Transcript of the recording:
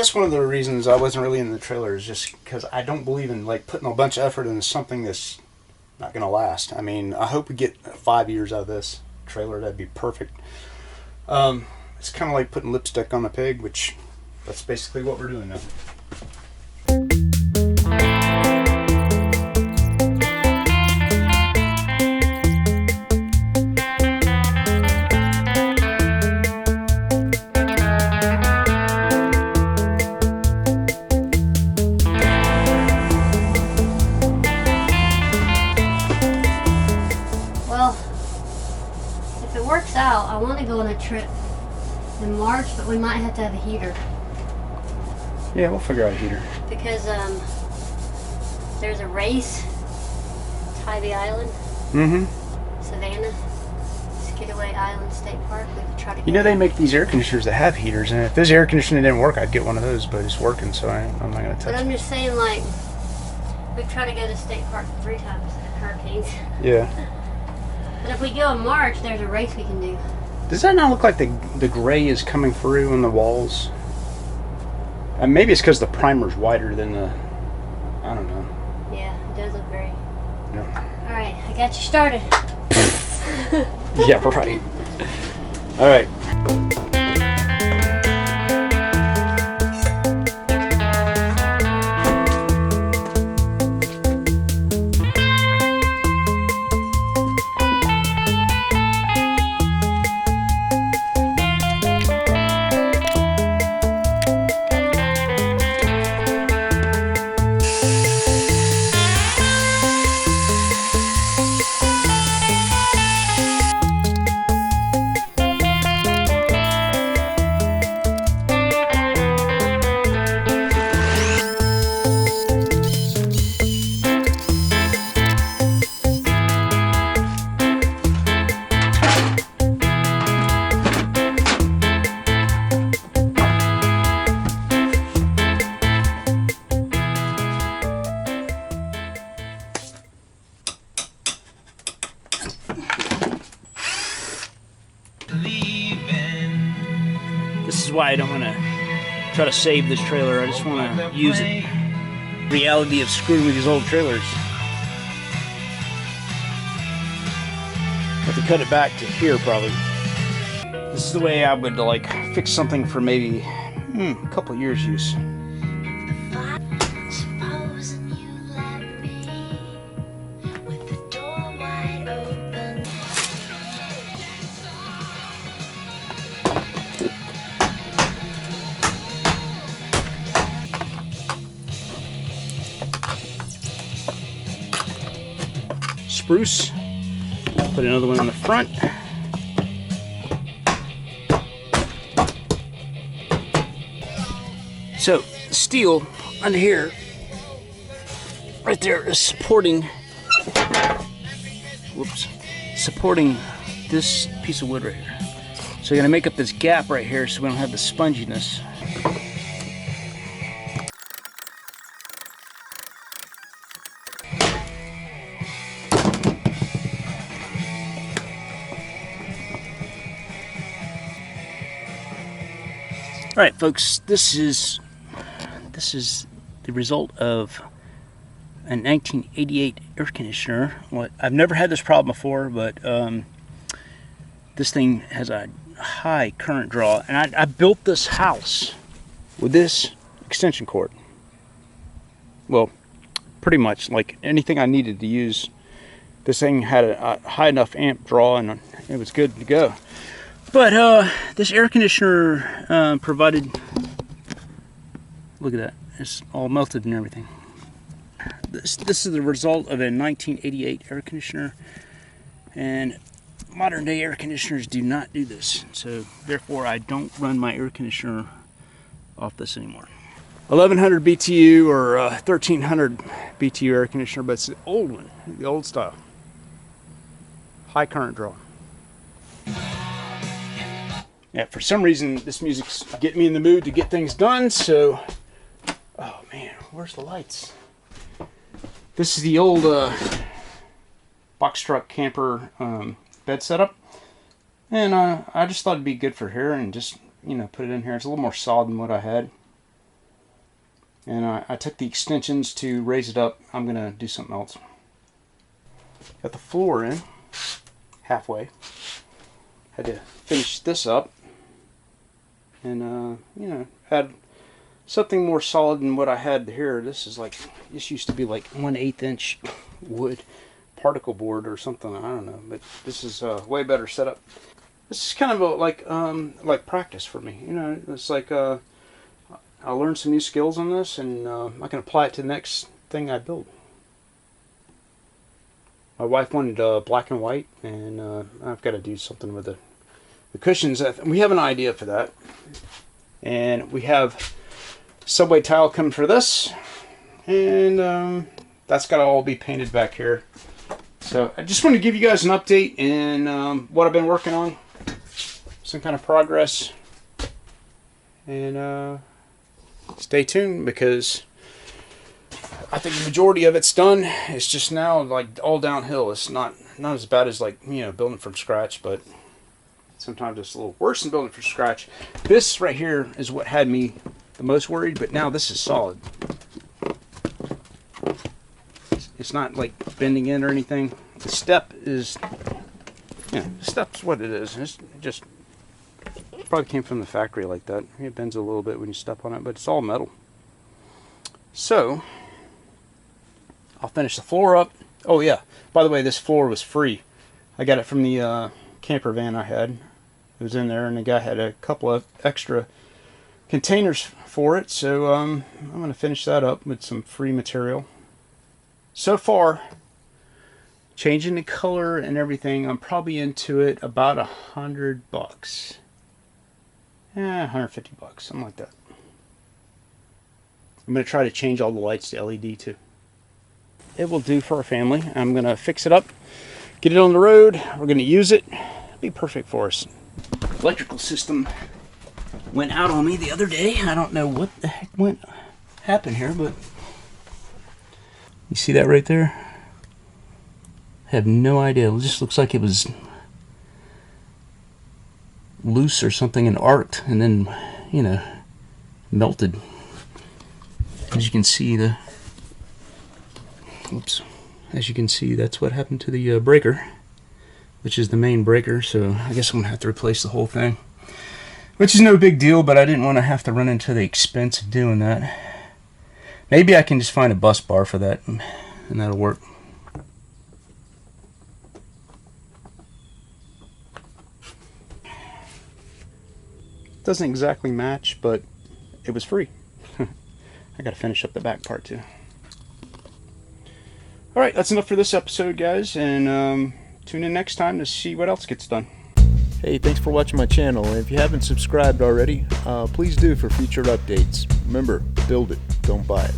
guess one of the reasons I wasn't really in the trailer is just because I don't believe in like putting a bunch of effort into something that's not going to last. I mean, I hope we get 5 years out of this trailer. That'd be perfect. It's kind of like putting lipstick on a pig, which that's basically what we're doing now. Out. I want to go on a trip in March, but we might have to have a heater. Yeah, we'll figure out a heater. Because there's a race, Tybee Island, Savannah, Skidaway Island State Park. We could try to. You know they make these air conditioners that have heaters, and if this air conditioner didn't work, I'd get one of those, but it's working, so I'm not gonna touch it. But I'm just saying, like, we've tried to go to State Park 3 times in hurricanes. Yeah. But if we go in March, there's a race we can do. Does that not look like the gray is coming through on the walls? Maybe it's because the primer's wider than the... I don't know. Yeah, it does look very... Yeah. Alright, I got you started. Yeah, right. Alright. This is why I don't want to try to save this trailer. I just want to use it. Reality of screwing with these old trailers. Have to cut it back to here probably. This is the way I would like fix something for maybe a couple of years use. Spruce. Put another one on the front. So the steel under here, right there, is supporting. Supporting this piece of wood right here. So you're gonna make up this gap right here so we don't have the sponginess. All right, folks, this is the result of a 1988 air conditioner. I've never had this problem before, but this thing has a high current draw, and I built this house with this extension cord. Well, pretty much like anything I needed to use. This thing had a high enough amp draw, and it was good to go. But this air conditioner provided, look at that, it's all melted and everything. This is the result of a 1988 air conditioner, and modern day air conditioners do not do this. So therefore I don't run my air conditioner off this anymore. 1100 BTU or 1300 BTU air conditioner, but it's the old one, the old style. High current draw. Yeah, for some reason this music's getting me in the mood to get things done, so... Oh man, where's the lights? This is the old box truck camper bed setup. And I just thought it'd be good for here and just, you know, put it in here. It's a little more solid than what I had. And I took the extensions to raise it up. I'm going to do something else. Got the floor in halfway. Had to finish this up. And, you know, add something more solid than what I had here. This used to be like 1/8 inch wood particle board or something. I don't know. But this is a way better setup. This is kind of like practice for me. You know, it's like I learned some new skills on this, and I can apply it to the next thing I build. My wife wanted black and white, and I've got to do something with the cushions. We have an idea for that. And we have subway tile coming for this, and that's got to all be painted back here. So I just want to give you guys an update in what I've been working on, some kind of progress, and stay tuned, because I think the majority of it's done. It's just now like all downhill. It's not as bad as, like, you know, building from scratch, but sometimes it's a little worse than building from scratch. This right here is what had me the most worried, but now this is solid. It's not like bending in or anything. The step is, yeah, the step's what it is. It just probably came from the factory like that. It bends a little bit when you step on it, but it's all metal. So I'll finish the floor up. Oh yeah, by the way, this floor was free. I got it from the camper van I had. It was in there, and the guy had a couple of extra containers for it, so I'm going to finish that up with some free material. So far, changing the color and everything, I'm probably into it about $100. 150 bucks, something like that. I'm going to try to change all the lights to LED too. It will do for our family. I'm going to fix it up, get it on the road. We're going to use it. It'll be perfect for us. Electrical system went out on me the other day. I don't know what the heck happened here, but you see that right there? I have no idea. It just looks like it was loose or something and arced, and then, you know, melted. As you can see, as you can see, that's what happened to the breaker, which is the main breaker. So I guess I'm gonna have to replace the whole thing, which is no big deal, but I didn't want to have to run into the expense of doing that. Maybe I can just find a bus bar for that, and that'll work. Doesn't exactly match, but it was free. I gotta finish up the back part too. Alright, that's enough for this episode, guys, and tune in next time to see what else gets done. Hey, thanks for watching my channel, and if you haven't subscribed already, please do for future updates. Remember, build it, don't buy it.